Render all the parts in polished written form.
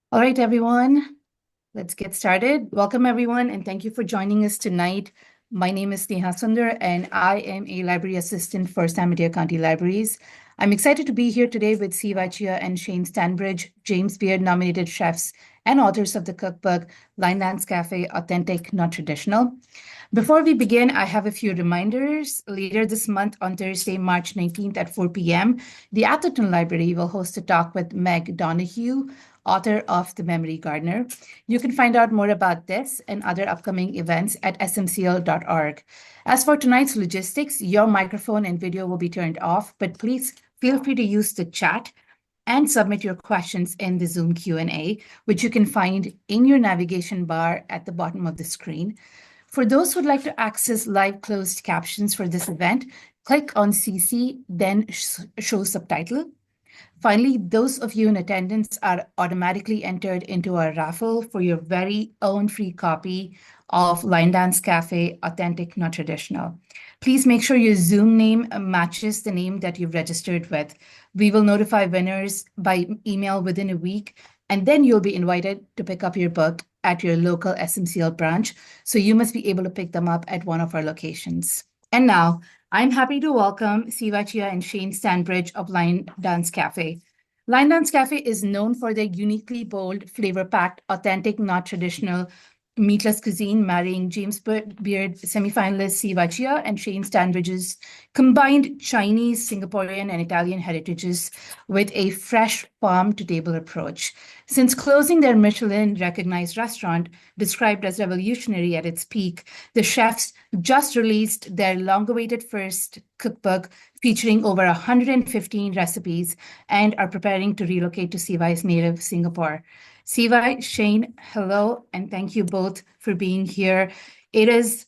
All right, everyone, let's get started. Welcome, everyone, and thank you for joining us tonight. My name is Neha Sundar, and I am a library assistant for San Mateo County Libraries. I'm excited to be here today with Chia and Shane Stanbridge, James Beard nominated chefs and authors of the cookbook Linelands Cafe Authentic, Not Traditional. Before we begin, I have a few reminders. Later this month, on Thursday, March 19th at 4 p.m., the Atherton Library will host a talk with Meg Donahue, author of The Memory Gardener. You can find out more about this and other upcoming events at smcl.org. As for tonight's logistics, your microphone and video will be turned off, but please feel free to use the chat and submit your questions in the Zoom Q&A, which you can find in your navigation bar at the bottom of the screen. For those who'd like to access live closed captions for this event, click on CC, then show subtitle. Finally, those of you in attendance are automatically entered into our raffle for your very own free copy of Line Dance Cafe Authentic Not Traditional. Please make sure your Zoom name matches the name that you've registered with. We will notify winners by email within a week, and then you'll be invited to pick up your book at your local SMCL branch. So you must be able to pick them up at one of our locations. And now, I'm happy to welcome Chia and Shane Stanbridge of Line Dance Cafe. Line Dance Cafe is known for their uniquely bold, flavor-packed, authentic, not traditional meatless cuisine, marrying James Beard semifinalist Chia and Shane Stanbridge's combined Chinese, Singaporean, and Italian heritages with a fresh farm-to-table approach. Since closing their Michelin-recognized restaurant, described as revolutionary at its peak, the chefs just released their long-awaited first cookbook featuring over 115 recipes and are preparing to relocate to CY's native Singapore. CY, Shane, hello, and thank you both for being here. It is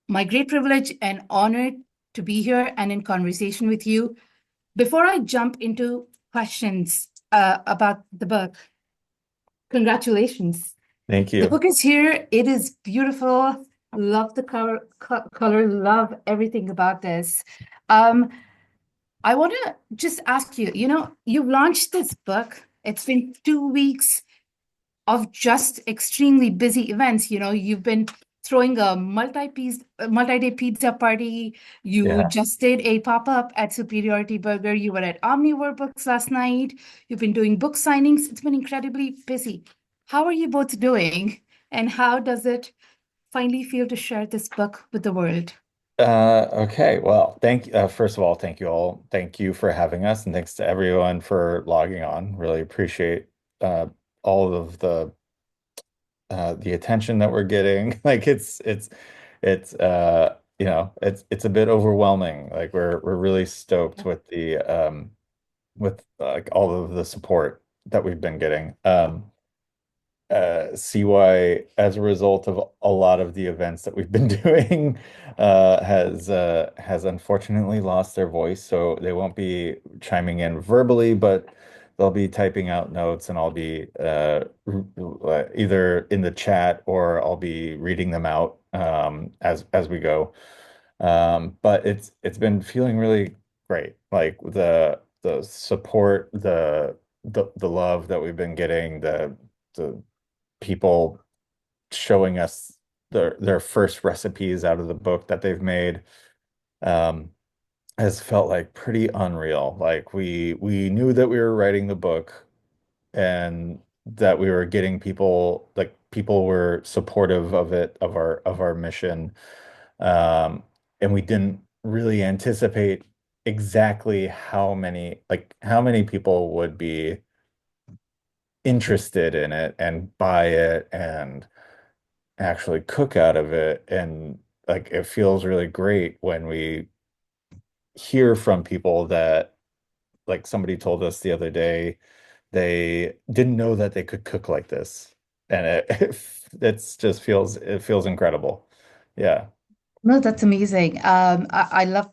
my great privilege and honor to be here and in conversation with you. Before I jump into questions about the book, congratulations. Thank The you. book is here. It is beautiful. Love the color, love everything about this. Um, I want to just ask you, you've launched this book. It's been 2 weeks of just extremely busy events. You've been throwing a multi-day pizza party. You Yeah. just did a pop-up at Superiority Burger. You were at Omnivore Books last night. You've been doing book signings. It's been incredibly busy. How are you both doing? And how does it finally feel to share this book with the world? Okay. Well, first of all, thank you all. Thank you for having us, and thanks to everyone for logging on. Really appreciate uh, all of the attention that we're getting. Like it's a bit overwhelming. Like we're really stoked with the with like all of the support that we've been getting. CY, as a result of a lot of the events that we've been doing, has unfortunately lost their voice, so they won't be chiming in verbally, but they'll be typing out notes, and I'll be either in the chat or I'll be reading them out as we go. But it's been feeling really great, like the support, the love that we've been getting, the people showing us their first recipes out of the book that they've made um, has felt like pretty unreal. Like we knew that we were writing the book and that we were getting people, like people were supportive of it, of our mission. Um, and we didn't really anticipate exactly how many people would be interested in it and buy it and actually cook out of it. And like it feels really great when we hear from people that, like somebody told us the other day, they didn't know that they could cook like this. And it feels incredible. Yeah. No, that's amazing. I love,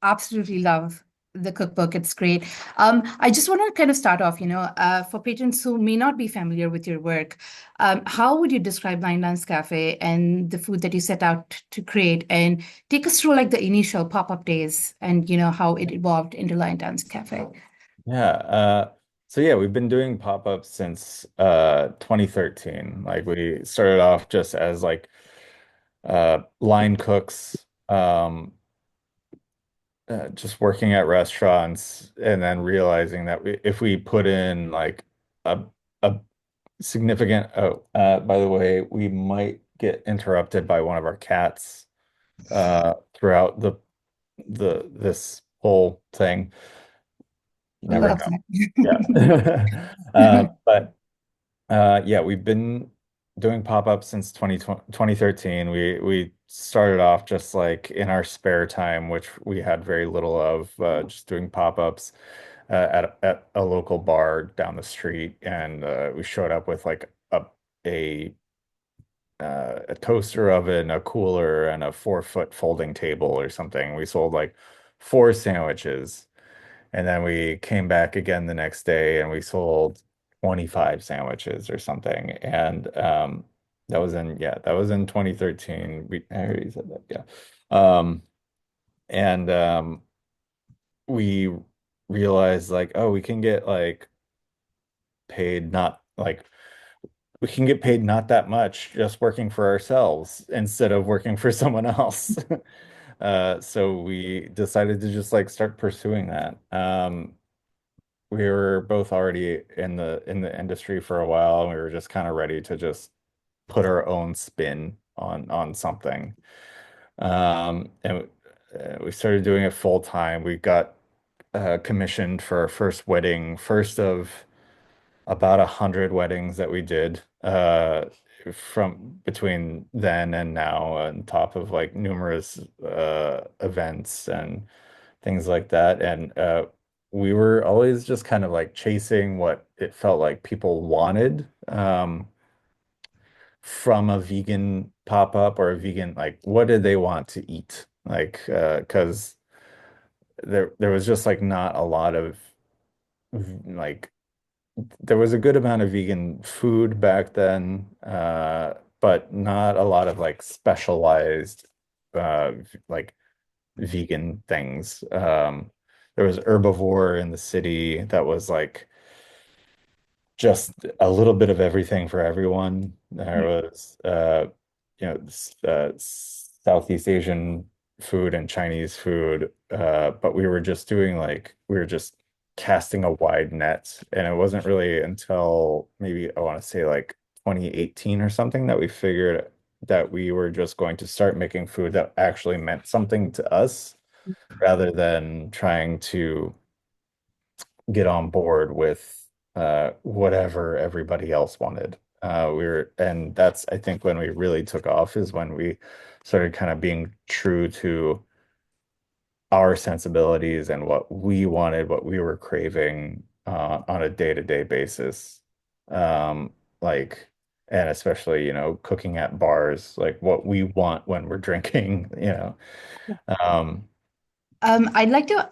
absolutely love the cookbook. It's great. I just want to kind of start off, for patrons who may not be familiar with your work, how would you describe Nine Dance Cafe and the food that you set out to create? And take us through like the initial pop-up days and, how it evolved into Lion Dance Cafe. Yeah. So yeah, we've been doing pop-ups since 2013. Like we started off just as like line cooks, just working at restaurants, and then realizing that if we put in like a significant, oh, by the way, we might get interrupted by one of our cats throughout the this whole thing. You never Love know. that. Yeah. But yeah, we've been doing pop-ups since 2013. We started off just like in our spare time, which we had very little of, just doing pop-ups at a local bar down the street, and we showed up with like a a toaster oven, a cooler, and a 4 foot folding table or something. We sold like four sandwiches. And then we came back again the next day and we sold 25 sandwiches or something. And that was that was in 2013. I already said that, yeah. And we realized like, oh, we can get like paid not like we can get paid not that much just working for ourselves instead of working for someone else. So we decided to just like start pursuing that. We were both already in the industry for a while, and we were just kind of ready to just put our own spin on something. And we started doing it full time. We got commissioned for our first wedding, first of about 100 weddings that we did from between then and now, on top of like numerous events and things like that. And we were always just kind of like chasing what it felt like people wanted from a vegan pop-up or a vegan, like what did they want to eat? Like, because there was just like not a lot of like there was a good amount of vegan food back then, but not a lot of like specialized like vegan things. There was herbivore in the city that was like just a little bit of everything for everyone. There was, Southeast Asian food and Chinese food, but we were just doing like we were just casting a wide net, and it wasn't really until maybe I want to say like 2018 or something that we figured that we were just going to start making food that actually meant something to us rather than trying to get on board with whatever everybody else wanted. And that's, I think, when we really took off is when we started kind of being true to our sensibilities and what we wanted, what we were craving on a day-to-day basis. Um, like, and especially, cooking at bars, like what we want when we're drinking. Um, I'd like to,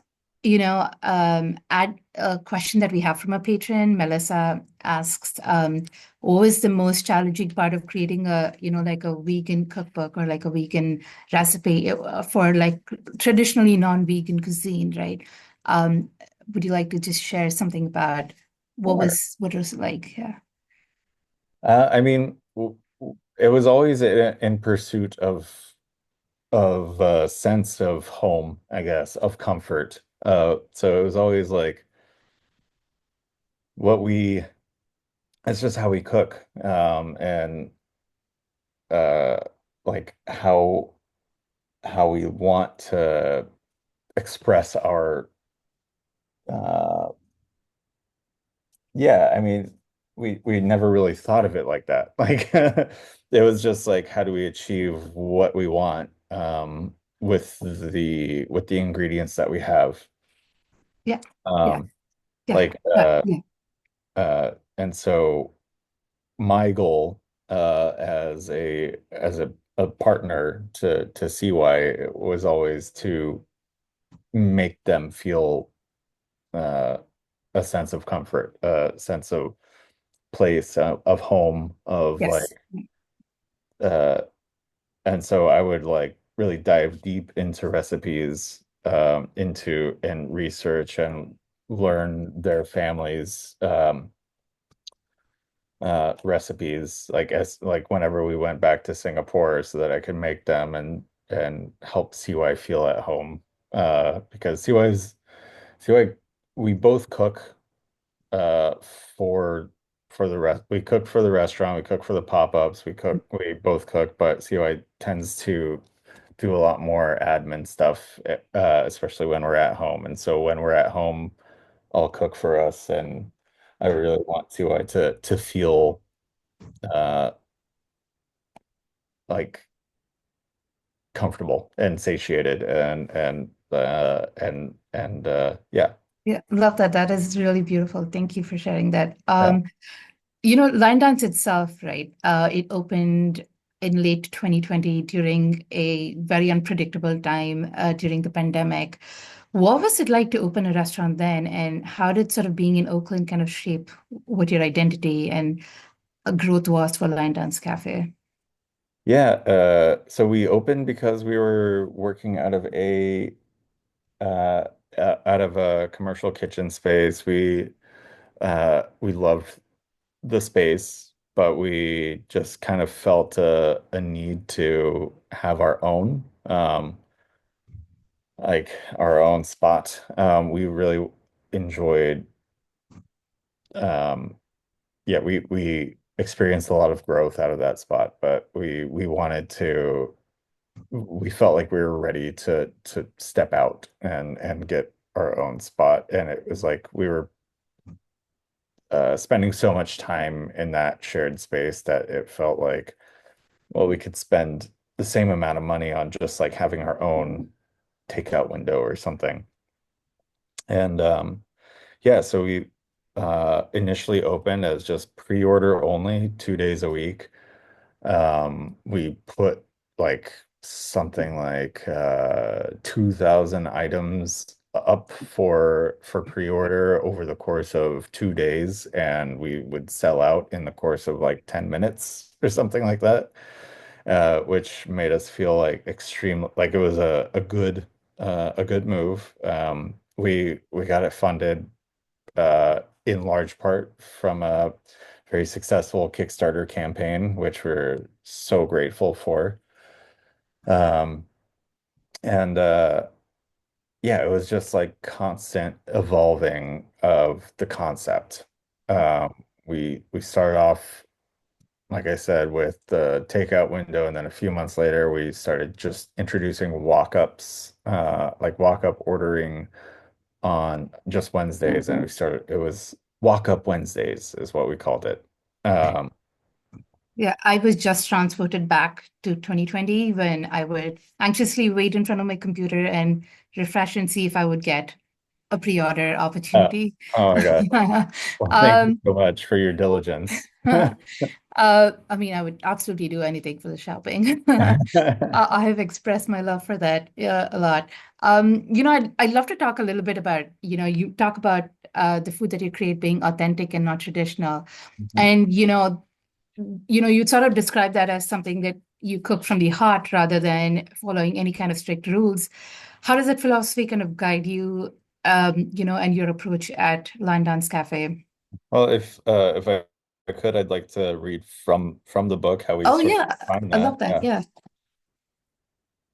add a question that we have from a patron. Melissa asks, what was the most challenging part of creating like a vegan cookbook or like a vegan recipe for like traditionally non-vegan cuisine, right? Um, would you like to just share something about sure. what was it like? Yeah. I mean, it was always in pursuit of a sense of home, I guess, of comfort. So it was always like what we, it's just how we cook, and uh, like how we want to express our, uh, yeah. I mean, we never really thought of it like that. Like it was just like, how do we achieve what we want, with the ingredients that we have. Yeah. Yeah. Um, Yeah. like Yeah. and so my goal as a partner to CY was always to make them feel uh, a sense of comfort, a sense of place, of home, of Yes. like uh, and so I would like really dive deep into recipes, into and research and learn their families recipes like whenever we went back to Singapore so that I could make them and help CY feel at home. Because CY we both cook uh for for the rest we cook for the restaurant, we cook for the pop-ups, we both cook, but CY tends to do a lot more admin stuff, especially when we're at home. And so when we're at home, I'll cook for us, and I really want CY to feel uh like comfortable and satiated and yeah. Yeah, love that. That is really beautiful. Thank you for sharing that. Yeah. Line Dance itself, right? It opened in late 2020 during a very unpredictable time during the pandemic. What was it like to open a restaurant then, and how did sort of being in Oakland kind of shape what your identity and growth was for Line Dance Cafe? Yeah, so we opened because we were working uh out of a commercial kitchen space. We loved the space, but we just kind of felt a need to have our own like our own spot. We really enjoyed um yeah, we experienced a lot of growth out of that spot, but we felt like we were ready to step out and get our own spot. And it was like we were spending so much time in that shared space that it felt like, well, we could spend the same amount of money on just like having our own takeout window or something. And yeah, so we initially opened as just pre-order only, 2 days a week. We put like something like 2,000 items up for pre-order over the course of 2 days, and we would sell out in the course of like 10 minutes or something like that, which made us feel like extreme, like it was a good move. We got it funded in large part from a very successful Kickstarter campaign, which we're so grateful for. Um, and yeah, it was just like constant evolving of the concept. We started off, like I said, with the takeout window, and then a few months later, we started just introducing walk-ups, like walk-up ordering on just Wednesdays, and it was Walk Up Wednesdays is what we called it. Um, Yeah, I was just transported back to 2020 when I would anxiously wait in front of my computer and refresh and see if I would get a pre-order oh, opportunity. oh my God. Well, thank you Um, so much for your diligence. I mean, I would absolutely do anything for the shopping. I have expressed my love for that a lot. I'd love to talk a little bit about, you talk about the food that you create being authentic and not traditional. And, you sort of describe that as something that you cook from the heart rather than following any kind of strict rules. How does that philosophy kind of guide you, and your approach at Line Dance Cafe? Well, if I could, I'd like to read from the book how we Oh sort of yeah, find I that. love that. Yeah.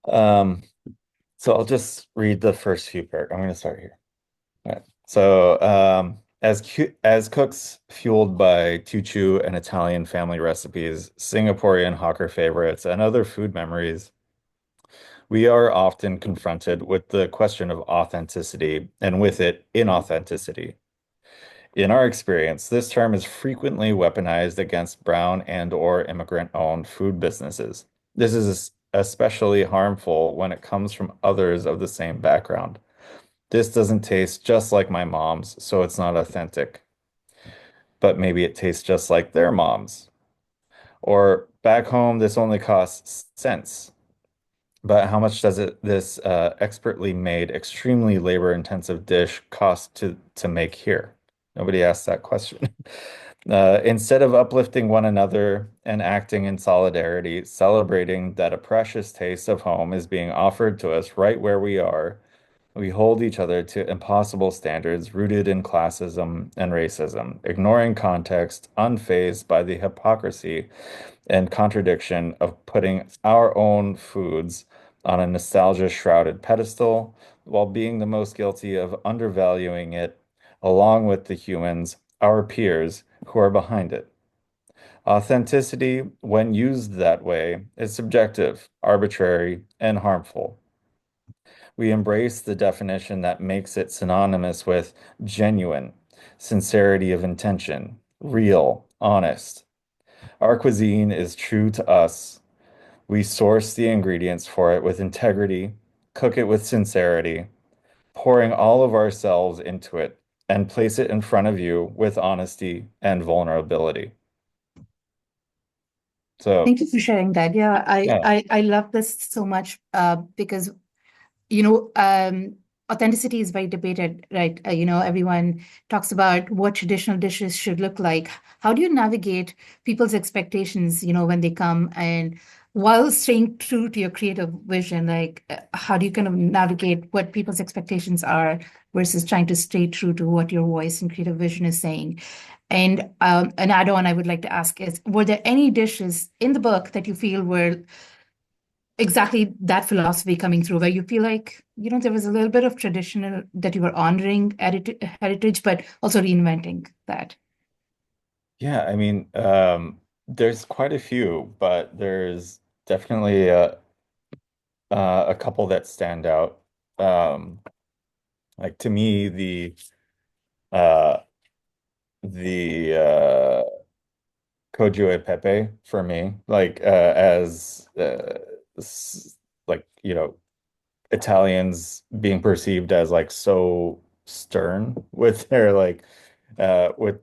Yeah. Um, so I'll just read the first few paragraphs. I'm going to start here. Yeah. So, as cooks fueled by tuchu and Italian family recipes, Singaporean hawker favorites, and other food memories, we are often confronted with the question of authenticity and with it, inauthenticity. In our experience, this term is frequently weaponized against brown and/or immigrant-owned food businesses. This is especially harmful when it comes from others of the same background. This doesn't taste just like my mom's, so it's not authentic. But maybe it tastes just like their mom's. Or back home, this only costs cents. But how much does this expertly made, extremely labor-intensive dish cost to make here? Nobody asked that question. Instead of uplifting one another and acting in solidarity, celebrating that a precious taste of home is being offered to us right where we are, We hold each other to impossible standards rooted in classism and racism, ignoring context, unfazed by the hypocrisy and contradiction of putting our own foods on a nostalgia-shrouded pedestal while being the most guilty of undervaluing it, along with the humans, our peers, who are behind it. Authenticity, when used that way, is subjective, arbitrary, and harmful. We embrace the definition that makes it synonymous with genuine, sincerity of intention, real, honest. Our cuisine is true to us. We source the ingredients for it with integrity, cook it with sincerity, pouring all of ourselves into it, and place it in front of you with honesty and vulnerability. So, Thank you for sharing that. Yeah, I yeah, I, I love this so much because you know, authenticity is very debated, right? Everyone talks about what traditional dishes should look like. How do you navigate people's expectations, when they come and while staying true to your creative vision, like how do you kind of navigate what people's expectations are versus trying to stay true to what your voice and creative vision is saying? And an add-on I would like to ask is, were there any dishes in the book that you feel were exactly that philosophy coming through where you feel like there was a little bit of traditional that you were honoring heritage but also reinventing that? yeah, I mean, there's quite a few, but there's definitely a couple that stand out. Um, like to me, uh, the Kojo e Pepe for me, like as like Italians being perceived as like so stern with their with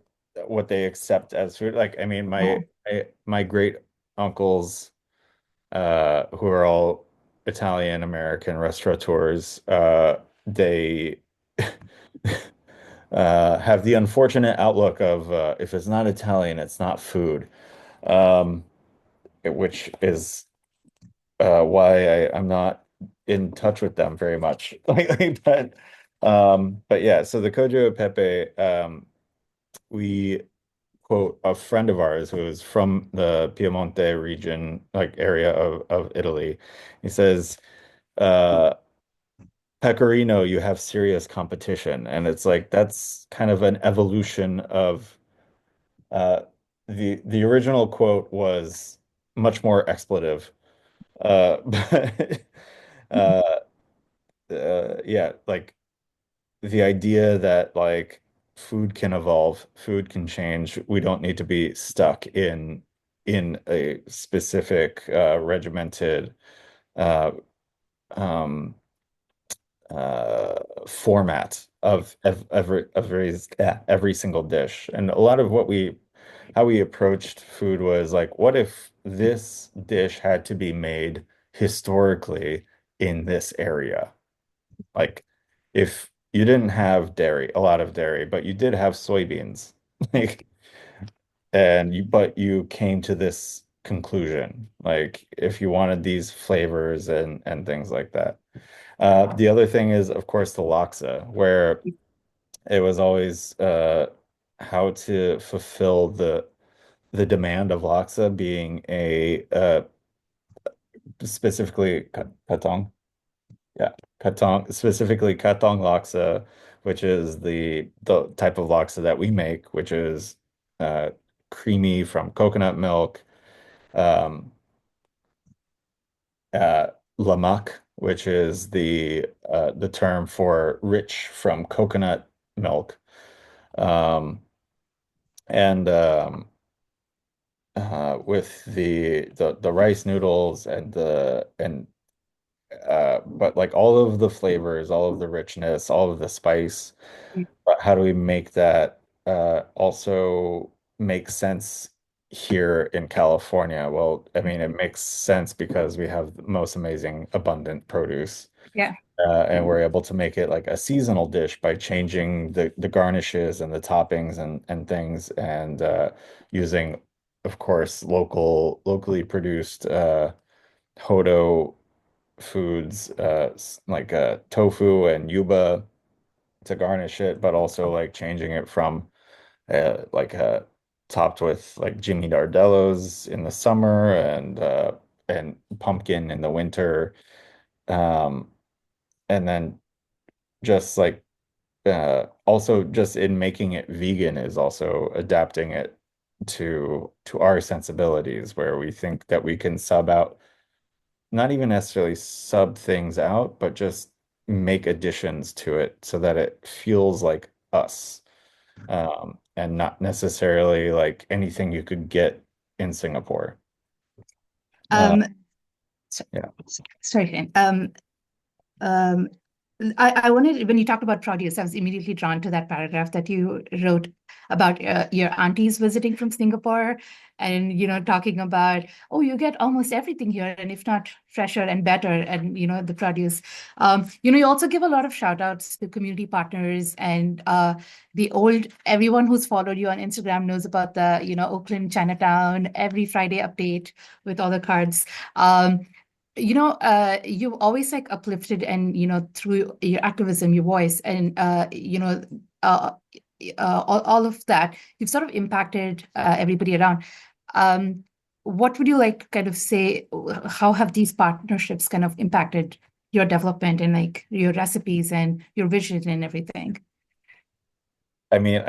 what they accept as food. Like I mean Yeah. my great uncles who are all Italian American restaurateurs, they have the unfortunate outlook of if it's not Italian, it's not food. Um, which is why I'm not in touch with them very much lately. But yeah, so the Kojo e Pepe, we quote a friend of ours who is from the Piemonte region, like area of Italy. He says, uh, Pecorino, you have serious competition. And it's like that's kind of an evolution of uh the original quote was much more expletive. But uh yeah, like the idea that like food can evolve, food can change. We don't need to be stuck in a specific regimented uh um uh format of every single dish. And a lot of what we how we approached food was like, what if this dish had to be made historically in this area? Like if you didn't have dairy, a lot of dairy, but you did have soybeans, like, and but you came to this conclusion, like if you wanted these flavors and things like that. The other thing is, of course, the laksa, where it was always how to fulfill the demand of laksa being a specifically katong. Yeah, katong, specifically katong laksa, which is the type of laksa that we make, which is uh, creamy from coconut milk, um, uh, lamak, which is the term for rich from coconut milk, um, and with the rice noodles and the and but like all of the flavors, all of the richness, all of the spice. But how do we make that also make sense here in California? Well, I mean, it makes sense because we have the most amazing abundant produce. Yeah. And we're able to make it like a seasonal dish by changing the garnishes and the toppings and things and using, of course, locally produced Hodo foods, like tofu and yuba to garnish it, but also like changing it from like topped with like Jimmy Dardellos in the summer and pumpkin in the winter. Um, and then just like also just in making it vegan is also adapting it to our sensibilities where we think that we can sub out, not even necessarily sub things out, but just make additions to it so that it feels like us, and not necessarily like anything you could get in Singapore. Uh, Um, so, yeah. sorry, Shane. Um, I wanted, when you talked about produce, I was immediately drawn to that paragraph that you wrote about your aunties visiting from Singapore and, talking about, oh, you get almost everything here, and if not fresher and better, and, the produce. You also give a lot of shout outs to community partners and everyone who's followed you on Instagram knows about the, Oakland Chinatown, every Friday update with all the cards. You've always like uplifted and, through your activism, your voice, and, uh, all of that, you've sort of impacted everybody around. Um, what would you like kind of say, how have these partnerships kind of impacted your development and like your recipes and your vision and everything? I mean,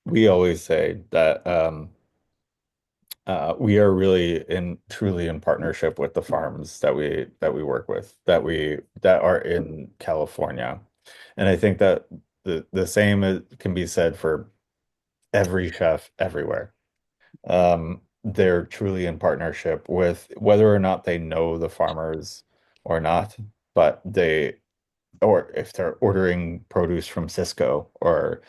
we always say that we are really in truly in partnership with the farms that we work with, that are in California. And I think that the same can be said for every chef everywhere. They're truly in partnership with whether or not they know the farmers or not, but or if they're ordering produce from Cisco or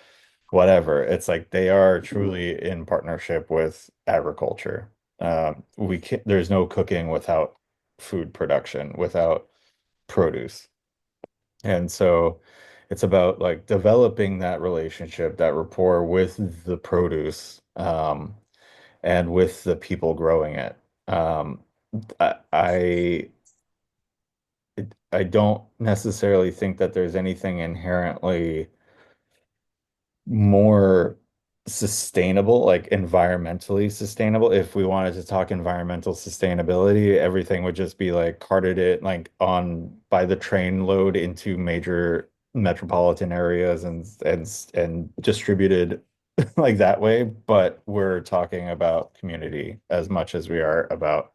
whatever, it's like they are truly in partnership with agriculture. There's no cooking without food production, without produce. And so it's about like developing that relationship, that rapport with the produce, and with the people growing it. Um, I, I I don't necessarily think that there's anything inherently more sustainable, like environmentally sustainable. If we wanted to talk environmental sustainability, everything would just be like carted it like on by the train load into major metropolitan areas and distributed like that way. But we're talking about community as much as we are about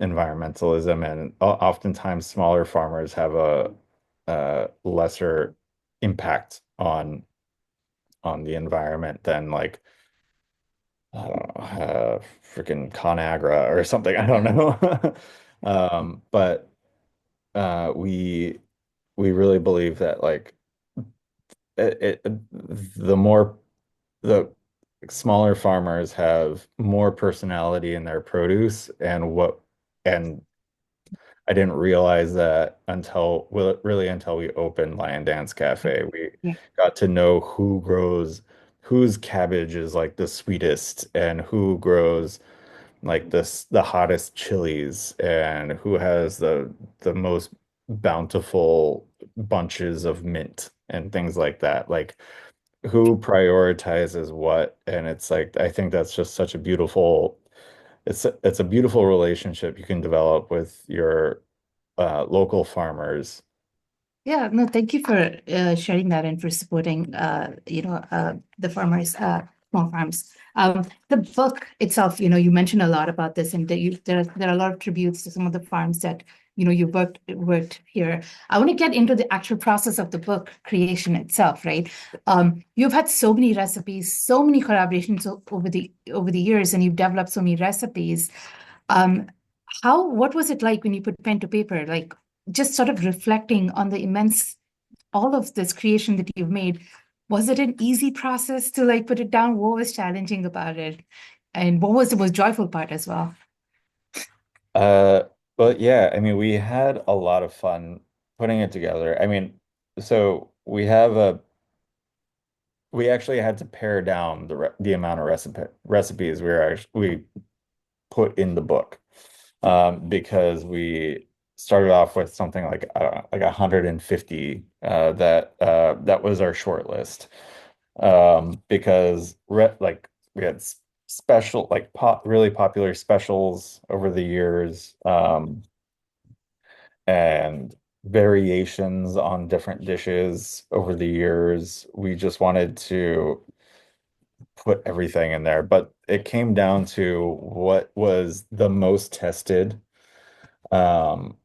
environmentalism, and oftentimes smaller farmers have a lesser impact on the environment than like I don't know, freaking ConAgra or something. I don't know. But we really believe that like the more the smaller farmers have more personality in their produce, and I didn't realize that until, well, really until we opened Lion Dance Cafe. We Yeah. got to know whose cabbage is like the sweetest and who grows like the hottest chilies and who has the most bountiful bunches of mint and things like that. Like who prioritizes what, and it's like I think that's just such a beautiful it's a beautiful relationship you can develop with your local farmers. Yeah, no, thank you for sharing that and for supporting, the farmers, small farms. The book itself, you mentioned a lot about this, and there are a lot of tributes to some of the farms that you worked here. I want to get into the actual process of the book creation itself, right? You've had so many recipes, so many collaborations over the years, and you've developed so many recipes. Um, what was it like when you put pen to paper? Like just sort of reflecting on the immense, all of this creation that you've made. Was it an easy process to like put it down? What was challenging about it? And what was the most joyful part as well? Uh, but yeah, I mean, we had a lot of fun putting it together. I mean, so we actually had to pare down the amount of recipes we put in the book, because started off with something like I don't know, like 150 that was our short list. Because like we had special like really popular specials over the years, and variations on different dishes over the years. We just wanted to put everything in there, but it came down to what was the most tested um,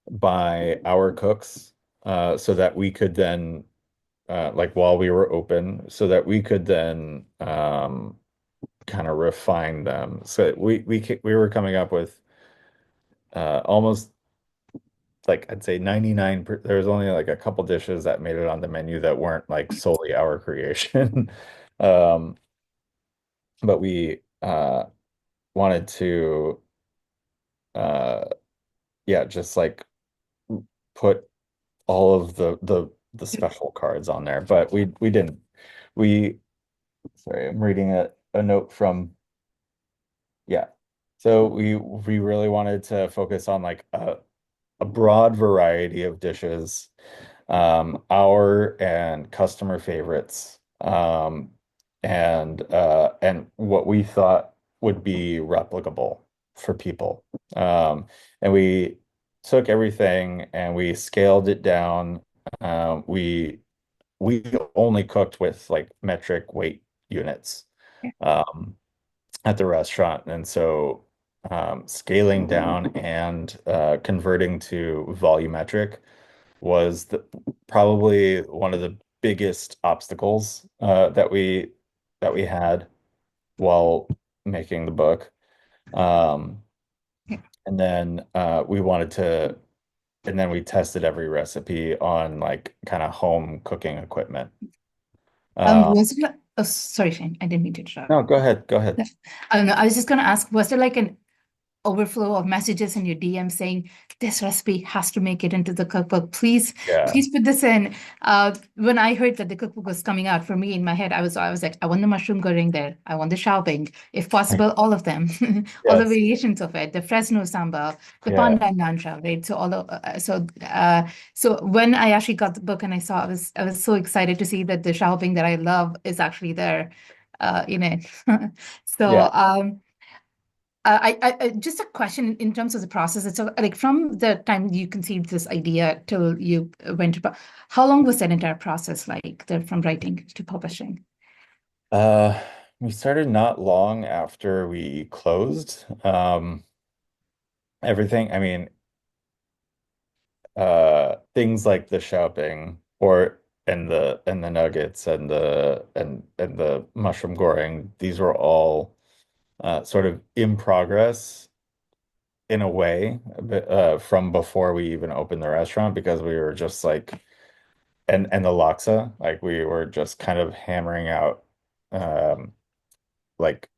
by our cooks, so that we could then, like while we were open, so that we could then kind of refine them. So we were coming up with almost like I'd say 99 there was only like a couple dishes that made it on the menu that weren't like solely our creation. Um, but we wanted to uh yeah, just like put all of the special cards on there, but we didn't. We sorry, I'm reading a note from yeah. So we really wanted to focus on like a broad variety of dishes, our and customer favorites, and what we thought would be replicable for people. And we took everything and we scaled it down. We only cooked with like metric weight units. Um, at the restaurant. And so scaling down and converting to volumetric was probably one of the biggest obstacles that we had while making the book. Um, and then and then we tested every recipe on like kind of home cooking equipment. Um, Was it, oh, sorry, Shane, I didn't mean to interrupt. no, go ahead, go ahead. I don't know. I was just going to ask, was there like an overflow of messages in your DM saying this recipe has to make it into the cookbook? Please, Yeah. please put this in. When I heard that the cookbook was coming out, for me in my head, I was like, I want the mushroom goreng there. I want the xiaobing, if possible, all of them, all the Yes. variations of it, the Fresno sambal, the Yeah. pandan nancha, right? So all of so when I actually got the book and I saw, I was so excited to see that the xiaobing that I love is actually there, in it. Yeah. So just a question in terms of the process. It's like from the time you conceived this idea till you went to, how long was that entire process like, from writing to publishing? Uh, we started not long after we closed. Everything, I mean, things like the shopping or and the nuggets and the mushroom goreng, these were all sort of in progress in a way, from before we even opened the restaurant because we were just like and the laksa, like we were just kind of um like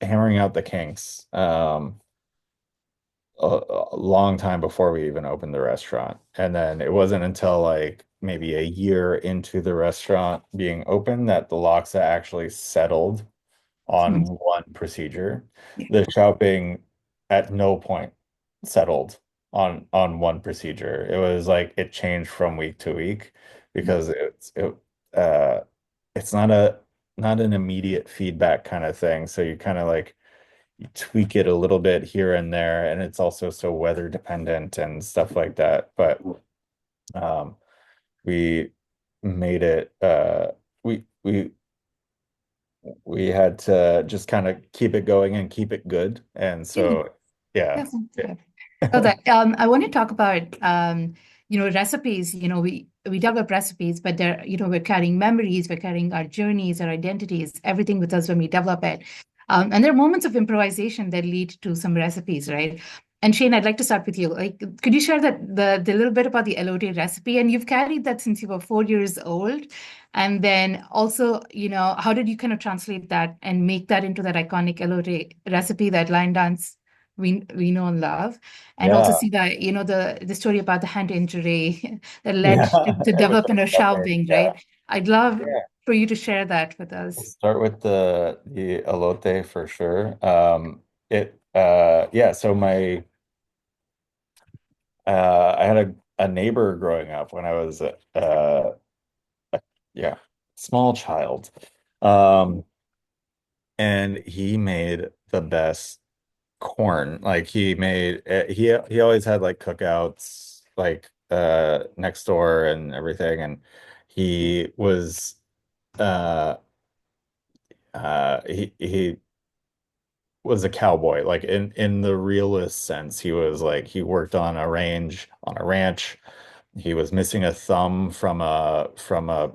hammering out the kinks a long time before we even opened the restaurant. And then it wasn't until like maybe a year into the restaurant being open that the laksa actually settled on Hmm. one procedure. Yeah. The shopping at no point settled on one procedure. It was like it changed from week to week because uh it's not an immediate feedback kind of thing. So you kind of like you tweak it a little bit here and there, and it's also so weather dependent and stuff like that. But um, we made it. We had to just kind of keep it going and keep it good, and Yeah, so yeah, that sounds yeah, good. So that I want to talk about recipes. We develop recipes, but they're we're carrying memories, we're carrying our journeys, our identities, everything with us when we develop it. And there are moments of improvisation that lead to some recipes, right? And Shane, I'd like to start with you. Like, could you share that the little bit about the elote recipe? And you've carried that since you were 4 years old. And then also, how did you kind of translate that and make that into that iconic elote recipe, that line dance we know and love, and also yeah, see that the story about the hand injury that led yeah. to It was development of discovered. shelving, Yeah, right? I'd love yeah. for you to share that with We'll us. start with the elote for sure. Yeah. So I had a neighbor growing up when I was yeah, small child. Um, and he made the best corn. Like he made he always had like cookouts like next door and everything, and he was uh he was a cowboy, like in the realist sense. He was like he worked on a ranch. He was missing a thumb from a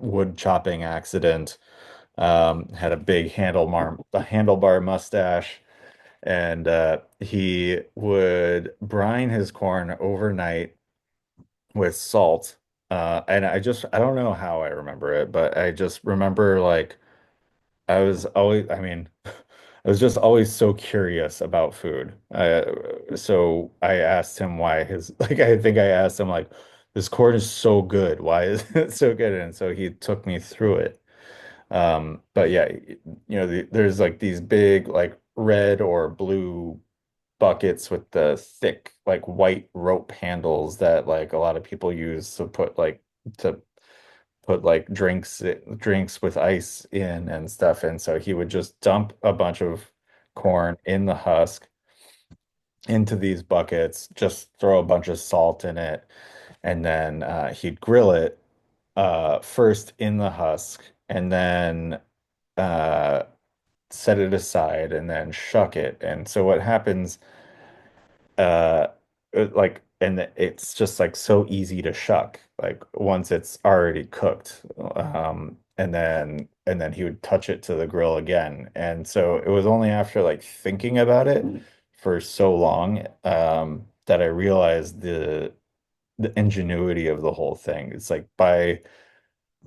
wood chopping accident. Had a handlebar mustache, and he would brine his corn overnight with salt. And I don't know how I remember it, but I just remember like I was always, I mean, I was just always so curious about food. So I asked him why like, I think I asked him, like, this corn is so good. Why is it so good? And so he took me through it. But yeah, there's like these big, like, red or blue buckets with the thick, like, white rope handles that, like, a lot of people use to put like drinks with ice in and stuff. And so he would just dump a bunch of corn in the husk into these buckets, just throw a bunch of salt in it, and then he'd grill it first in the husk, and then uh, set it aside, and then shuck it. And so what happens and it's just like so easy to shuck like once it's already cooked, and then he would touch it to the grill again. And so it was only after like thinking about it for so long that I realized the ingenuity of the whole thing. It's like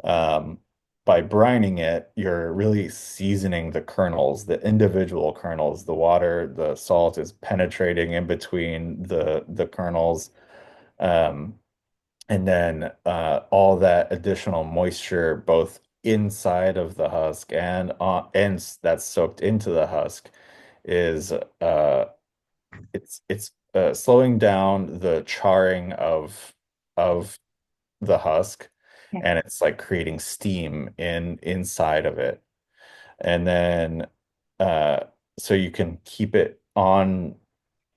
um, by brining it, you're really seasoning the kernels, the individual kernels. The water, the salt is penetrating in between the kernels. Um, and then all that additional moisture, both inside of the husk and that's soaked into the husk, is it's slowing down the charring of the husk, Yeah. and it's like creating steam inside of it. And then uh so you can keep it on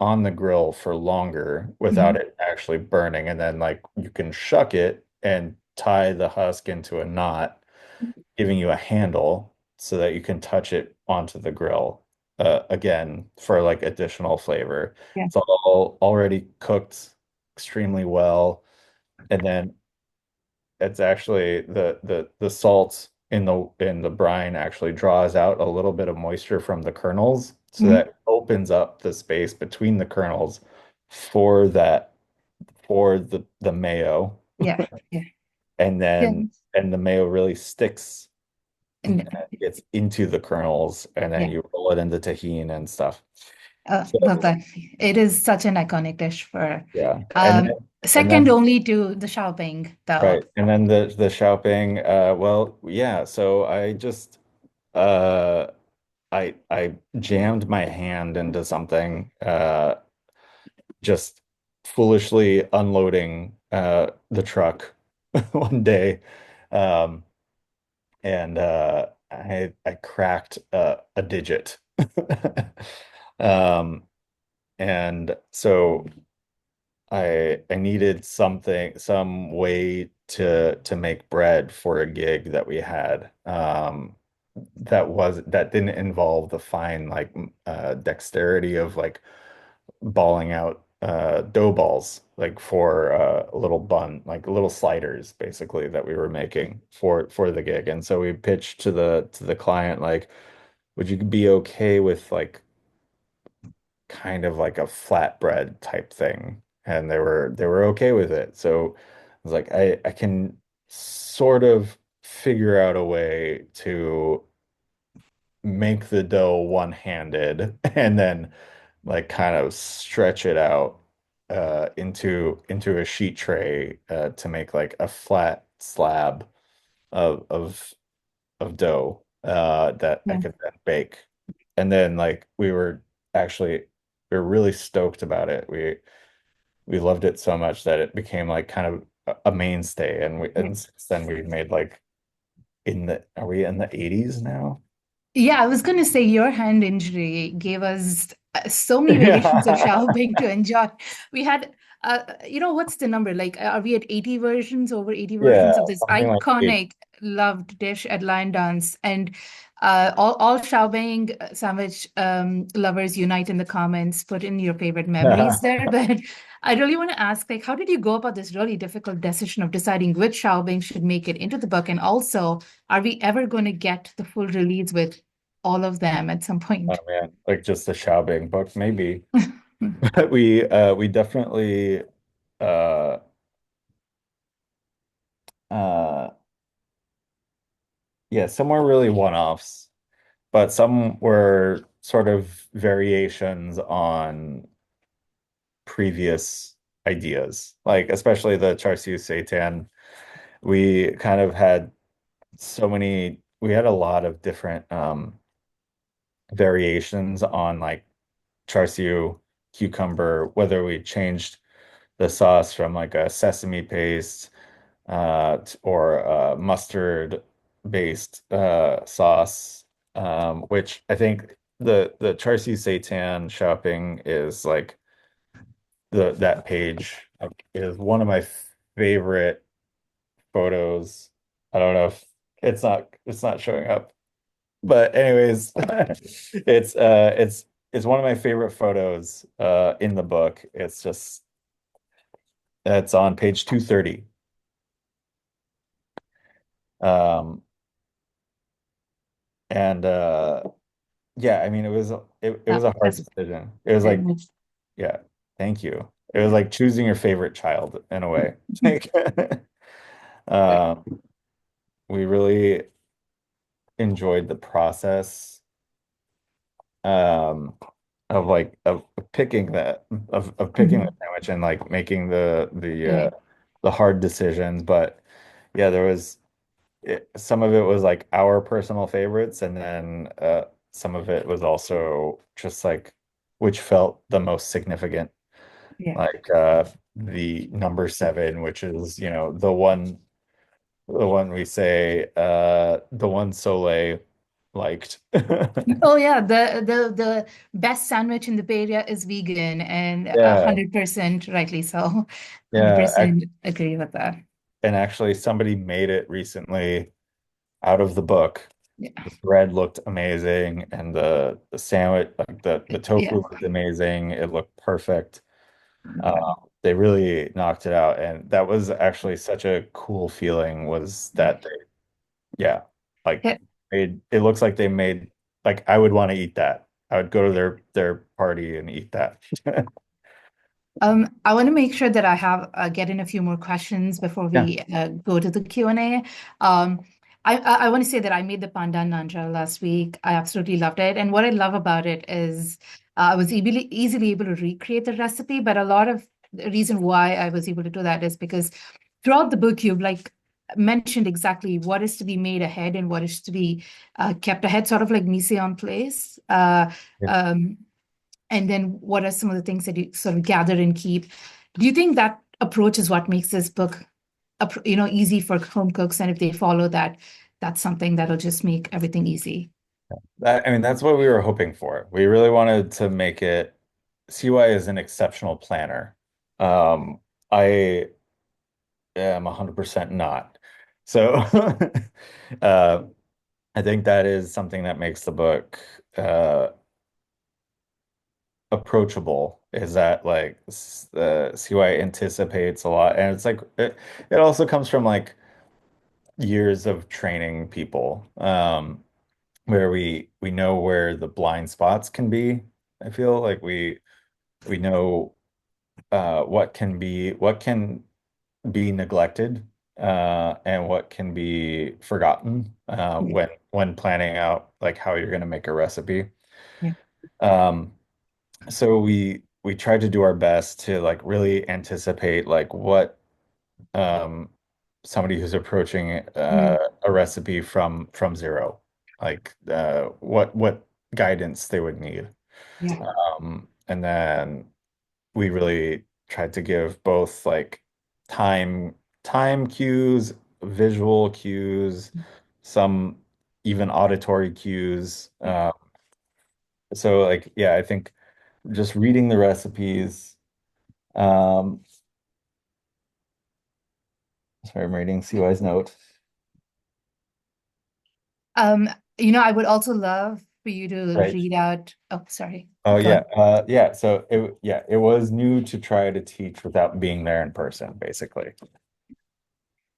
the grill for longer without Mhm. it actually burning. And then like you can shuck it and tie the husk into a knot, giving you a handle so that you can touch it onto the grill again for like additional flavor. Yeah. It's all already cooked extremely well. And then it's actually the salt in the brine actually draws out a little bit of moisture from the kernels, so Mhm. that opens up the space between the kernels for that for the mayo. Yeah. Yeah. And Yeah. then and the mayo really sticks And gets into the kernels, and then yeah. you roll it into tahine and stuff. Love So that. It is such an iconic dish for yeah. um And second then only to the Xiaoping, though. right. And then the shopping, well, yeah, so uh I jammed my hand into something, just foolishly unloading the truck one day. Um and I cracked a digit. Um and so I needed some way to make bread for a gig that we had. That didn't involve the fine like dexterity of like balling out dough balls like for a little bun, like little sliders basically that we were making for the gig. And so we pitched to the client like, would you be okay with like kind of like a flatbread type thing? And they were okay with it. So I was like, I can sort of figure out a way to make the dough one-handed and then like kind of stretch it out into a sheet tray to make like a flat slab of dough that I Yeah. could then bake. And then like we were really stoked about it. we loved it so much that it became like kind of a mainstay. Yeah. And since then we've made like are we in the 80s now? Yeah, I was going to say your hand injury gave us so many variations of Yeah. Xiaobing to enjoy. We had, what's the number? Like, are we at 80 versions, over 80 Yeah, versions of this something like eight. iconic loved dish at Lion Dance? And all Xiaobing sandwich lovers unite in the comments, put in your favorite memories there. But I really want to ask, like, how did you go about this really difficult decision of deciding which Xiaobing should make it into the book? And also, are we ever going to get the full release with all of them at some Oh point? man, like just the Xiaobing book, maybe. But we definitely uh uh yeah, some were really one-offs, but some were sort of variations on previous ideas. Like especially the char siu seitan, we kind of had we had a lot of different variations on like char siu, cucumber, whether we changed the sauce from like a sesame paste or mustard based sauce, which I think the char siu seitan shopping is like the that page is one of my favorite photos. I don't know if it's not showing up. But anyways, it's one of my favorite photos in the book. It's on page 230. Um and yeah, I mean it Yeah, was a hard that's decision. It was very like, much. yeah, thank you. It was like choosing your favorite child in a way. Like um we really enjoyed the process um of picking of picking the Mhm. sandwich and like making Right. the hard decisions. But yeah, some of it was like our personal favorites, and then some of it was also just like which felt the most significant, Yeah. like the number seven, which is, you know, the one we say the one Soleil liked. Oh yeah, the best sandwich in the Bay Area is vegan, and a Yeah, 100% rightly so. yeah. 100% agree with that. And actually, somebody made it recently out of the book. Yeah. The bread looked amazing, and the sandwich, like the Yeah. tofu looked amazing. It looked perfect. Yeah. They really knocked it out, and that was actually such a cool feeling. Was that they, yeah, like Yeah. made it looks like they made like I would want to eat that. I would go to their party and eat that. I want to make sure that I have get in a few more questions before Yeah. we go to the Q&A. Um, I want to say that I made the pandan nanja last week. I absolutely loved it, and what I love about it is I was easily able to recreate the recipe. But a lot of the reason why I was able to do that is because throughout the book you've like mentioned exactly what is to be made ahead and what is to be kept ahead, sort of like mise en place. Um, and then what are some of the things that you sort of gather and keep? Do you think that approach is what makes this book, easy for home cooks? And if they follow that, that's something that'll just make everything easy. I mean, that's what we were hoping for. We really wanted to make it. CY is an exceptional planner. I am 100% not. So uh, I think that is something that makes the book uh, approachable, is that like CY anticipates a lot. And it's like it also comes from like years of training people, where we know where the blind spots can be. I feel like we know what can be neglected and what can be forgotten Yeah, when planning out like how you're going to make a recipe. yeah, Um, so we tried to do our best to like really anticipate like what um, somebody who's approaching mm, a recipe from zero, like what guidance they would need. yeah, And then we really tried to give both like time time cues, visual cues, some even auditory cues. So like yeah, I think just reading the recipes. Um, sorry, I'm reading CY's note. Um, I would also love for you to Right. read out. Oh, sorry. Oh Go yeah, ahead. yeah. So it was new to try to teach without being there in person, basically.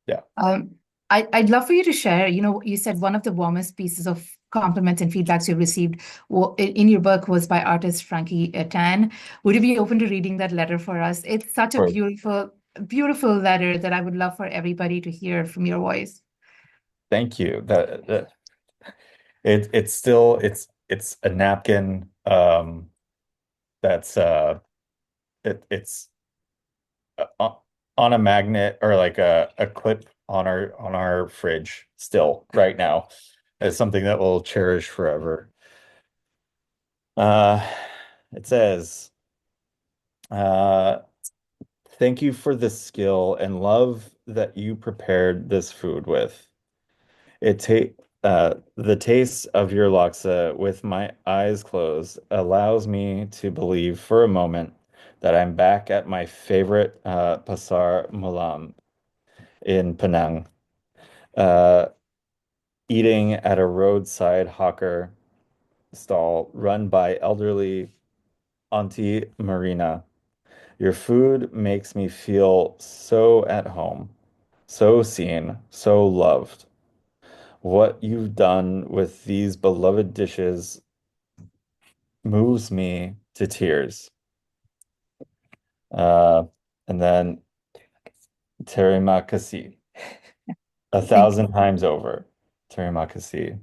Yeah, Um, I'd love for you to share. You said one of the warmest pieces of compliments and feedbacks you received in your book was by artist Frankie Tan. Would you be open to reading that letter for us? It's such a or beautiful, beautiful letter that I would love for everybody to hear from your voice. thank you. It's still it's a napkin. That's it's uh, on a magnet or like a clip on our fridge still right now. It's something that we'll cherish forever. Uh, it says, uh, "Thank you for the skill and love that you prepared this food with. It ta the taste of your laksa with my eyes closed allows me to believe for a moment that I'm back at my favorite Pasar Mulam in Penang, uh, eating at a roadside hawker stall run by elderly Auntie Marina. Your food makes me feel so at home, so seen, so loved. What you've done with these beloved dishes moves me to tears." Uh, and then Terimakasi, a Thank you. thousand times over. Terimakasi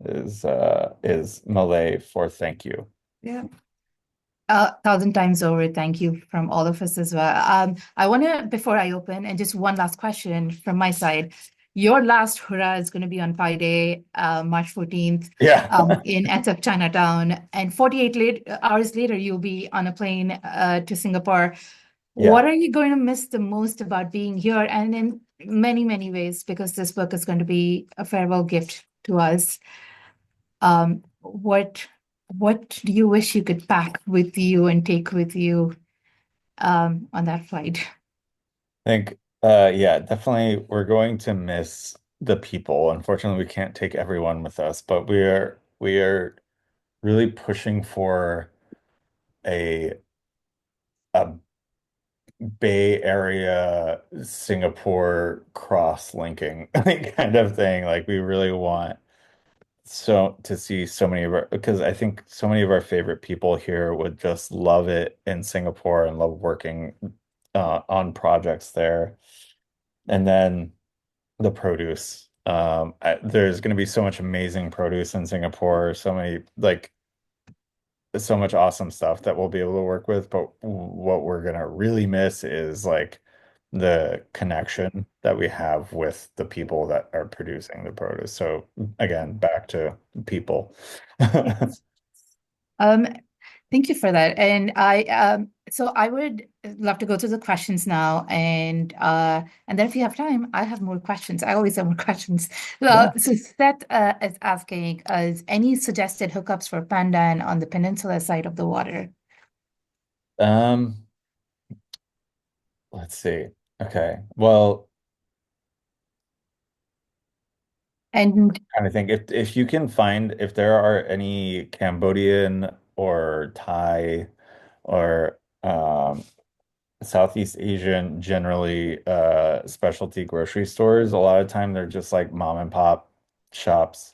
is Malay for thank you. Yeah. Thousand times over, thank you from all of us as well. I want to, before I open, and just one last question from my side. Your last hurrah is going to be on Friday, March 14th, Yeah. in SF Chinatown. And 48 hours later, you'll be on a plane to Singapore. What Yeah. are you going to miss the most about being here? And in many, many ways, because this book is going to be a farewell gift to us. What do you wish you could pack with you and take with you on that flight? I think yeah, definitely we're going to miss the people. Unfortunately, we can't take everyone with us, but we are really pushing for a a Bay Area Singapore cross linking kind of thing. Like we really want so to see so many of our because I think so many of our favorite people here would just love it in Singapore and love working on projects there. And then the produce. There's going to be so much amazing produce in Singapore, so many like so much awesome stuff that we'll be able to work with, but what we're gonna really miss is like the connection that we have with the people that are producing the produce. So again, back to people. Yes. Um, Thank you for that. And so I would love to go to the questions now, and then if you have time, I have more questions. I always have more questions. Yeah. So Seth is asking us any suggested hookups for Pandan on the peninsula side of the water. Um, let's see. Okay. Well, And kind of think if you can find if there are any Cambodian or Thai or Southeast Asian generally specialty grocery stores. A lot of time they're just like mom and pop shops.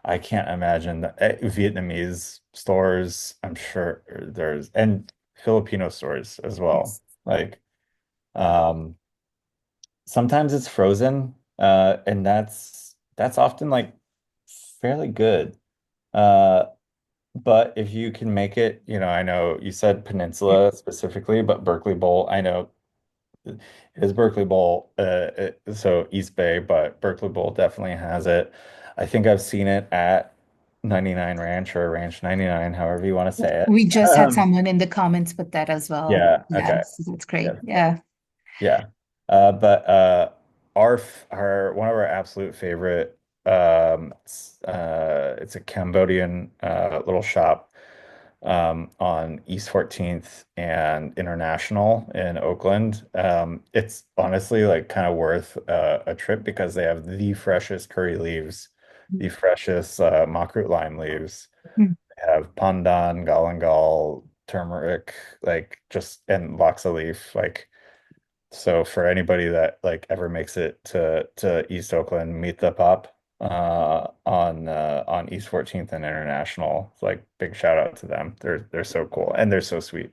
I can't imagine that Vietnamese stores, I'm sure there's and Filipino stores as well. yes, Like um sometimes it's frozen and that's often like fairly good. Uh but if you can make it, I know you said Peninsula specifically, but Berkeley Bowl, I know it is Berkeley Bowl, so East Bay, but Berkeley Bowl definitely has it. I think I've seen it at 99 Ranch or Ranch 99, however you want to say it. We just had Um, someone in the comments put that as well. yeah, Yeah, okay. so that's great. Yeah. Yeah. Yeah. But our one of our absolute favorite it's a Cambodian little shop on East 14th and International in Oakland. It's honestly like kind of worth a trip because they have the freshest curry leaves, the freshest makrut lime leaves. Mhm. They have pandan, galangal, turmeric, like just and laksa leaf, like so for anybody that like ever makes it to East Oakland, meet the pop on East 14th and International. It's like big shout out to them. They're so cool and they're so sweet.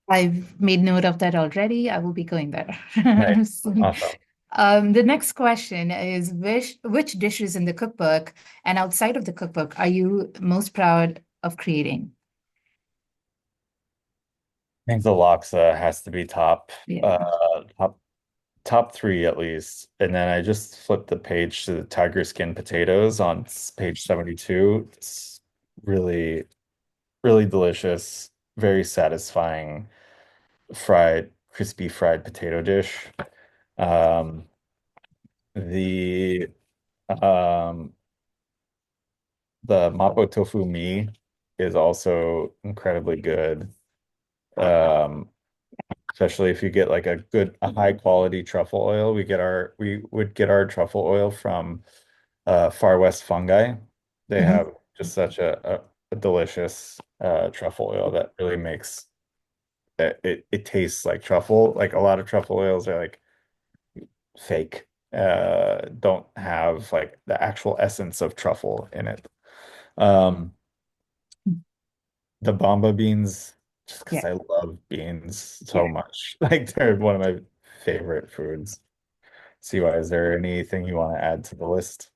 I've made note of that already. I will be going there. Nice. So, Awesome. the next question is which dishes in the cookbook and outside of the cookbook are you most proud of creating? I think the laksa has to be Yeah. top three at least. And then I just flipped the page to the tiger skin potatoes on page 72. It's really, really delicious, very satisfying crispy fried potato dish. Um, the um, the mapo tofu mi is also incredibly good. Um, Especially if you get like a high quality truffle oil. We would get our truffle oil from Far West Fungi. They Mhm. have just such a delicious truffle oil that really makes it tastes like truffle. Like a lot of truffle oils are like fake, don't have like the actual essence of truffle in it. Um, the Bamba beans, just because Yeah. I love beans Yeah. so much. Like they're one of my favorite foods. Siwa, is there anything you want to add to the list?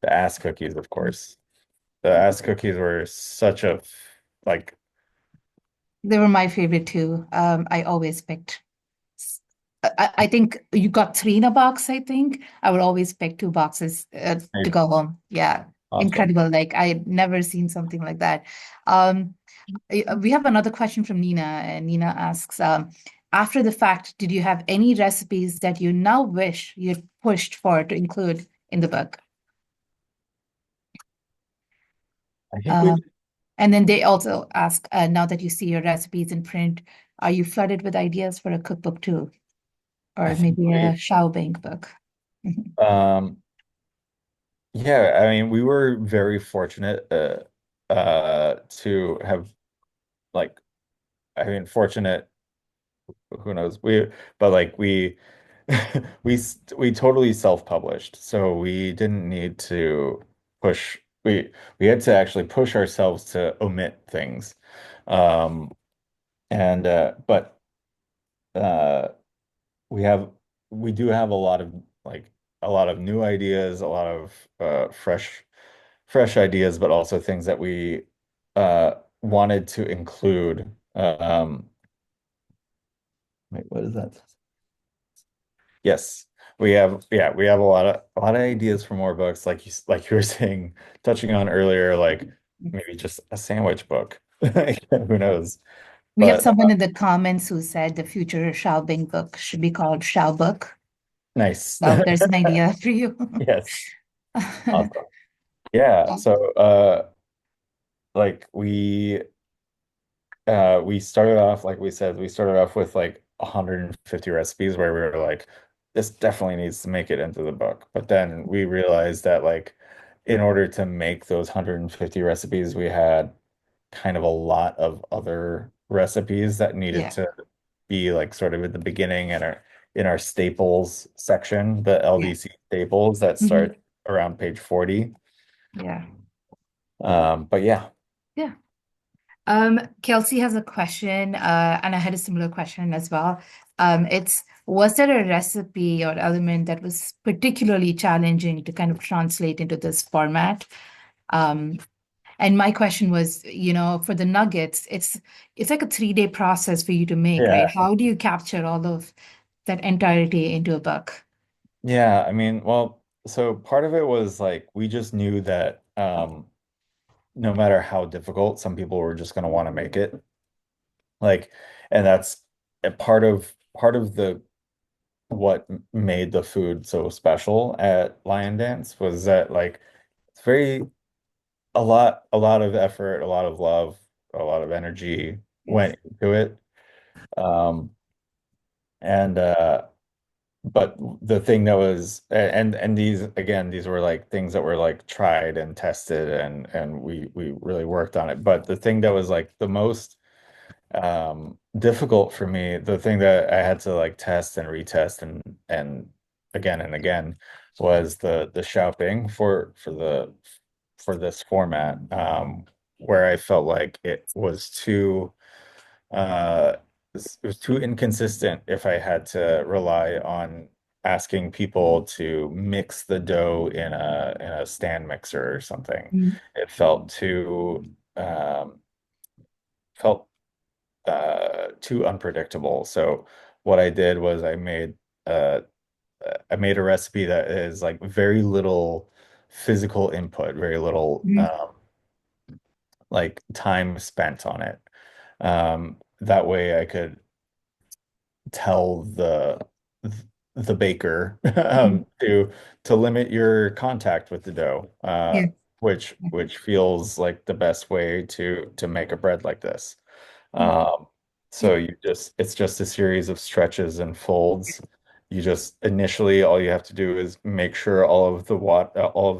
The ass cookies, of course. The ass cookies were such a like They were my favorite too. I always picked. I think you got three in a box, I think. I would always pick two boxes to go home. Yeah. awesome. Incredible. Like I'd never seen something like that. Um, we have another question from Nina, and Nina asks, after the fact, did you have any recipes that you now wish you'd pushed for to include in the book? I think we Uh, and then they also ask, now that you see your recipes in print, are you flooded with ideas for a cookbook too? I Or think maybe a we Xiaobing book? Mhm. um yeah, I mean we were very fortunate to have like I mean fortunate who knows but like we totally self-published so we didn't need to push we had to actually push ourselves to omit things um and but uh we have we do have a lot of like a lot of new ideas a lot of fresh ideas but also things that we wanted to include wait what is that. Yes, we have a lot of ideas for more books, like you were saying, touching on earlier, like maybe just a sandwich book. Who knows? We have But someone in the comments who said the future Xiaobing book should be called Xiaobook. nice. So there's an idea for you. Yes, awesome. Yeah, so like we started off like we said, we started off with like 150 recipes where we were like, this definitely needs to make it into the book. But then we realized that like in order to make those 150 recipes, we had kind of a lot of other recipes that needed Yeah, to be like sort of at the beginning and our in our staples section, the yeah. LDC staples that Mhm. start around page 40. Yeah, But yeah. yeah. Kelsey has a question, and I had a similar question as well. Was there a recipe or element that was particularly challenging to kind of translate into this format? Um, and my question was, for the nuggets, it's like a 3-day process for you to make, right? Yeah. How do you capture all of that entirety into a book? Yeah, I mean, well. so part of it was like we just knew that no matter how difficult, some people were just going to want to make it. Like, and that's a part of the what made the food so special at Lion Dance was that like it's very a lot of effort, a lot of love, a lot of energy Yes. went into it. Um, and but the thing that was and these again these were like things that were like tried and tested and we really worked on it. But the thing that was like the most difficult for me, the thing that I had to like test and retest and again was the shopping for this format, where I felt like uh it was too inconsistent if I had to rely on asking people to mix the dough in a stand mixer or something. Mm. It um felt too unpredictable. So what I did was uh I made a recipe that is like very little physical input, very little Mm. like time spent on it. That way I could tell the baker Mm. to limit your contact with the dough, Yeah. which feels like the best way to make a bread like this. Yeah. Um, Yeah. so it's just a series of stretches and folds. You just initially all you have to do is make sure all of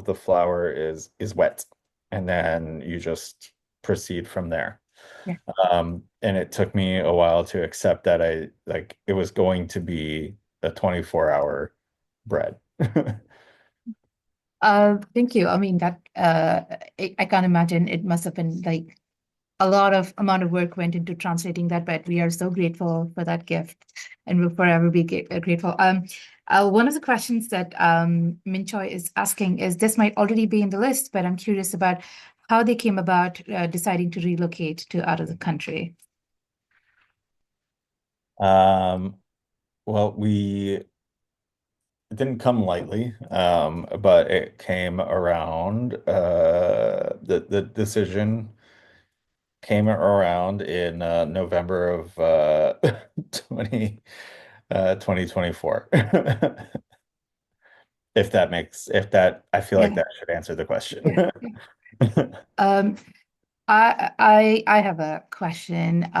the flour is wet, and then you just proceed from there. Yeah. And it took me a while to accept that I like it was going to be a 24-hour bread. Thank you. I mean that I can't imagine it must have been like a lot of amount of work went into translating that, but we are so grateful for that gift and we'll forever be grateful. One of the questions that Min Choi is asking is this might already be in the list, but I'm curious about how they came about deciding to relocate to out of the country. Um, well, it didn't come lightly, but it came around. The decision came around in November of 20 2024. I feel like Yeah, that should answer the yeah. question. Um, I have a question.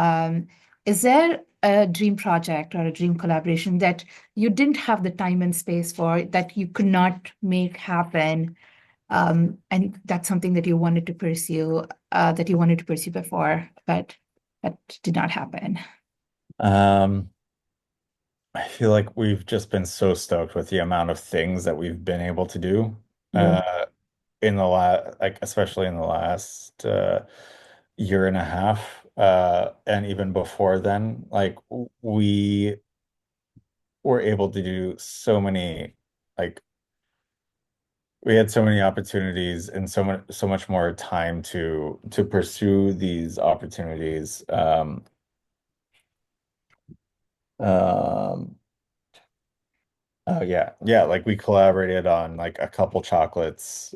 Is there a dream project or a dream collaboration that you didn't have the time and space for that you could not make happen? And that's something that you wanted to pursue, that you wanted to pursue before, but that did not happen. Um, I feel like we've just been so stoked with the amount of things that we've been able to do Yeah. in the like especially in the last year and a half, and even before then, like we were able to do like we had so many opportunities and so much more time to pursue these opportunities. Um, Oh yeah, like we collaborated on like a couple chocolates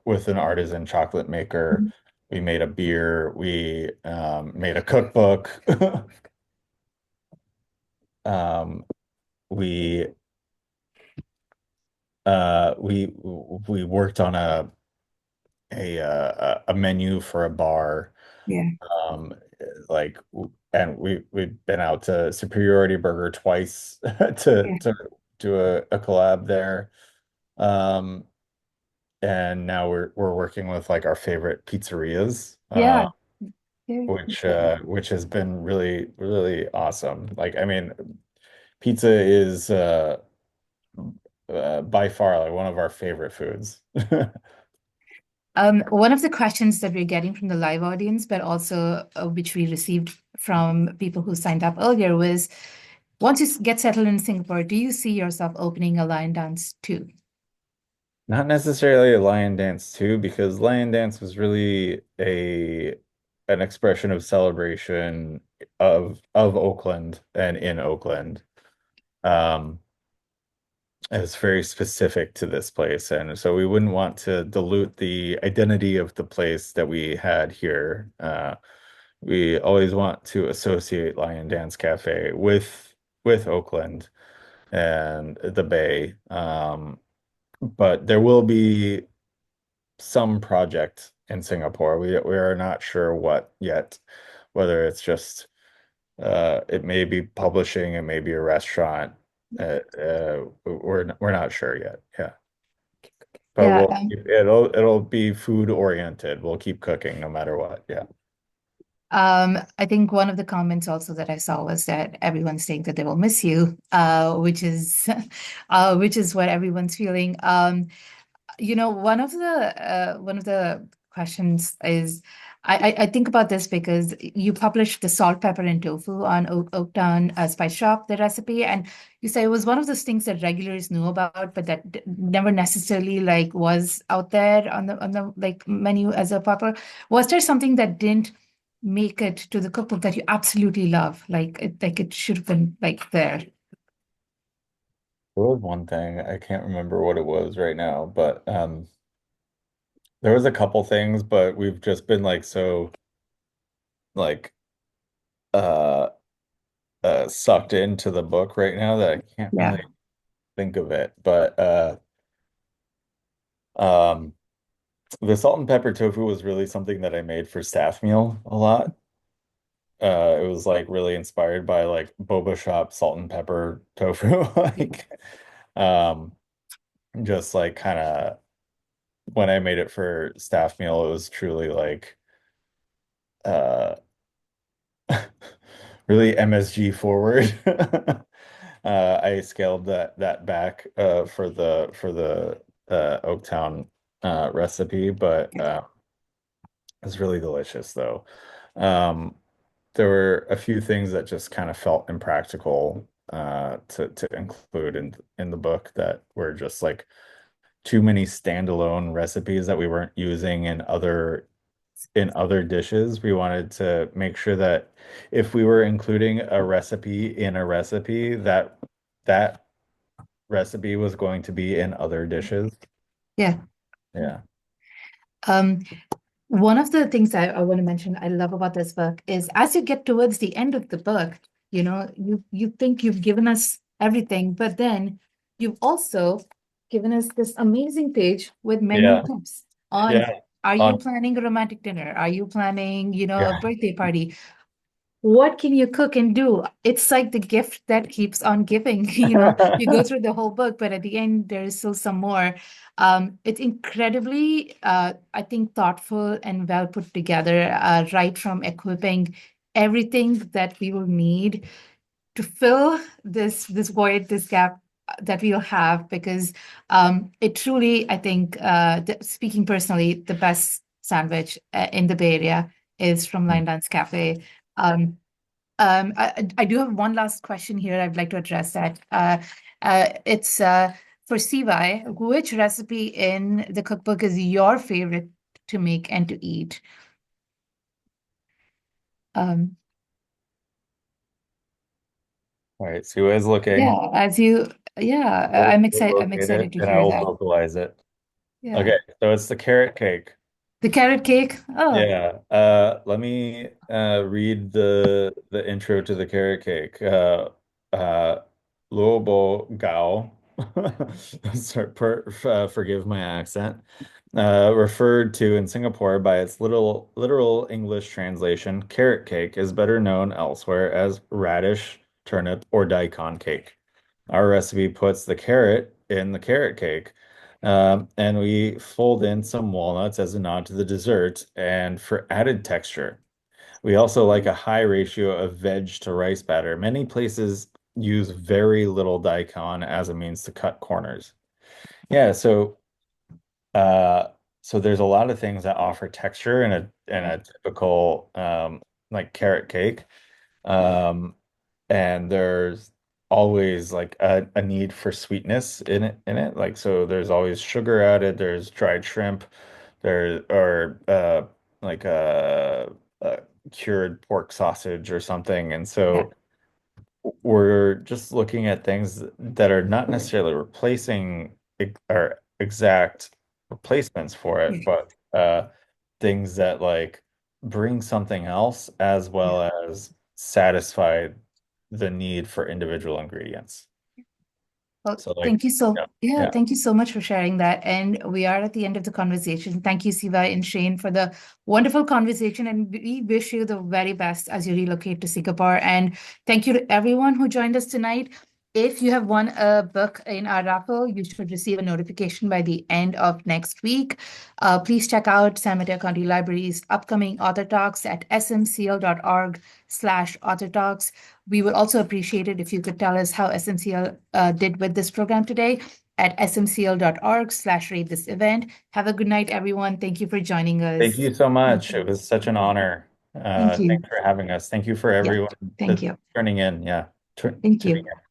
with an artisan chocolate maker. We made a beer, we made a cookbook. Um we we worked on a menu for a bar. Yeah. Um like and we've been out to Superiority Burger twice to Yeah. do a collab there. Um and now we're working with like our favorite pizzerias, Yeah. Yeah. which has been really awesome. Like I mean, pizza is by far like one of our favorite foods. One of the questions that we're getting from the live audience, but also which we received from people who signed up earlier was, once you get settled in Singapore, do you see yourself opening a lion dance too? Not necessarily a lion dance too, because lion dance was really a an expression of celebration of Oakland and in Oakland. Um, is very specific to this place, and so we wouldn't want to dilute the identity of the place that we had here. We always want to associate Lion Dance Cafe with Oakland and the Bay. But there will be some project in Singapore. We are not sure what yet, whether it's just it may be publishing, it may be a restaurant. We're not sure yet. Yeah. But Yeah. it'll be food oriented. We'll keep cooking no matter what. Yeah. I think one of the comments also that I saw was that everyone's saying that they will miss you, which is what everyone's feeling. One of the questions is I think about this because you published the salt, pepper, and tofu on Oaktown Spice Shop, the recipe, and you say it was one of those things that regulars knew about, but that never necessarily like was out there on the like menu as a popular. Was there something that didn't make it to the cookbook that you absolutely love? Like it should have been like there. There was one thing, I can't remember what it was right now, but there was a couple things, but we've just been like so like uh sucked into the book right now that I can't Yeah. really think of it. But um the salt and pepper tofu was really something that I made for staff meal a lot. It was like really inspired by like boba shop salt and pepper tofu. Like um just like kind of when I made it for staff meal, it was truly like uh really MSG forward. I scaled that back for the Oaktown recipe, but it's really delicious though. Um, there were a few things that just kind of felt impractical to include in the book that were just like too many standalone recipes that we weren't using in other dishes. We wanted to make sure that if we were including a recipe in a recipe, that that recipe was going to be in other dishes. Yeah. Yeah. Um, One of the things I want to mention I love about this book is as you get towards the end of the book, you think you've given us everything, but then you've also given us this amazing page with menu Yeah. tips on Yeah. are you On planning a romantic dinner? Are you planning, a yeah. birthday party? What can you cook and do? It's like the gift that keeps on giving. You go through the whole book, but at the end, there is still some more. It's incredibly, I think, thoughtful and well put together, right from equipping everything that we will need to fill this void, this gap that we'll have, because it truly, I think, speaking personally, the best sandwich in the Bay Area is from Line Dance Cafe. Um, I do have one last question here. I'd like to address that. It's for CY. Which recipe in the cookbook is your favorite to make and to eat? Um, All right. Sue is looking. yeah, I'm We'll excited. I'm locate excited it to and I hear will that. vocalize it. Yeah, Okay. So it's the carrot cake. the carrot cake. Oh, Yeah. Let me read the intro to the carrot cake. Uh Luobo Gao. Sorry, forgive my accent. Referred to in Singapore by its literal English translation, carrot cake is better known elsewhere as radish, turnip, or daikon cake. Our recipe puts the carrot in the carrot cake. And we fold in some walnuts as a nod to the dessert and for added texture. We also like a high ratio of veg to rice batter. Many places use very little daikon as a means to cut corners. Yeah, uh so there's a lot of things that offer texture in yeah, a typical like carrot cake. Um and there's always like a need for sweetness in it. Like so there's always sugar added, there's dried shrimp, there or like a cured pork sausage or something. And yeah. so we're just looking at things that are not necessarily replacing or exact replacements for Yeah. it, but things that like bring something else as Yeah. well as satisfy the need for individual ingredients. Well, So like, thank you so, yeah, yeah, yeah. thank you so much for sharing that. And we are at the end of the conversation. Thank you, Siva and Shane, for the wonderful conversation. And we wish you the very best as you relocate to Singapore. And thank you to everyone who joined us tonight. If you have won a book in our raffle, you should receive a notification by the end of next week. Please check out San Mateo County Library's upcoming author talks at smcl.org/author talks. We would also appreciate it if you could tell us how SMCL did with this program today at smcl.org/rate this event. Have a good night, everyone. Thank you for joining Thank us. you so Thank much. It you. was such an honor. Thank you. Thanks for having us. Thank you for Yeah, everyone thank that's you. turning in. Yeah, Thank tuning you. in.